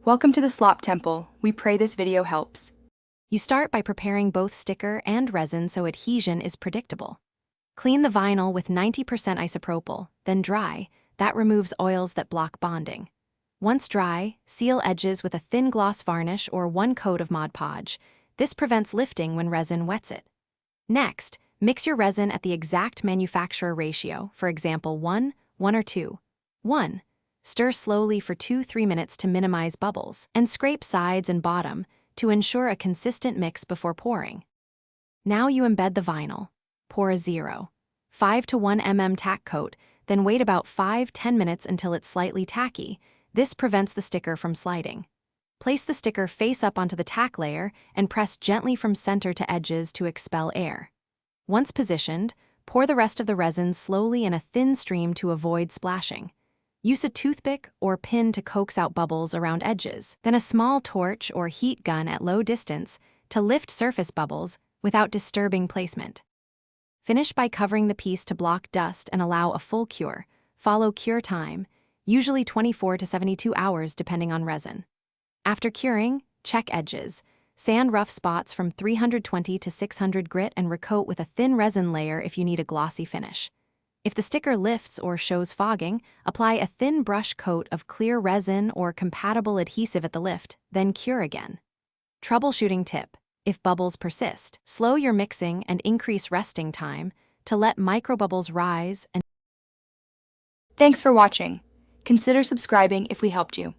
Welcome to the Slop Temple. We pray this video helps. You start by preparing both sticker and resin so adhesion is predictable. Clean the vinyl with 90% isopropyl, then dry. That removes oils that block bonding. Once dry, seal edges with a thin gloss varnish or one coat of Mod Podge. This prevents lifting when resin wets it. Next, mix your resin at the exact manufacturer ratio, for example 1 or 2. 1. Stir slowly for 2-3 minutes to minimize bubbles, and scrape sides and bottom to ensure a consistent mix before pouring. Now you embed the vinyl. Pour a 0.5 to 1 mm tack coat, then wait about 5-10 minutes until it's slightly tacky. This prevents the sticker from sliding. Place the sticker face up onto the tack layer and press gently from center to edges to expel air. Once positioned, pour the rest of the resin slowly in a thin stream to avoid splashing. Use a toothpick or pin to coax out bubbles around edges, then a small torch or heat gun at low distance to lift surface bubbles without disturbing placement. Finish by covering the piece to block dust and allow a full cure. Follow cure time, usually 24 to 72 hours depending on resin. After curing, check edges. Sand rough spots from 320 to 600 grit and recoat with a thin resin layer if you need a glossy finish. If the sticker lifts or shows fogging, apply a thin brush coat of clear resin or compatible adhesive at the lift, then cure again. Troubleshooting tip: if bubbles persist, slow your mixing and increase resting time to let microbubbles rise and Thanks for watching. Consider subscribing if we helped you.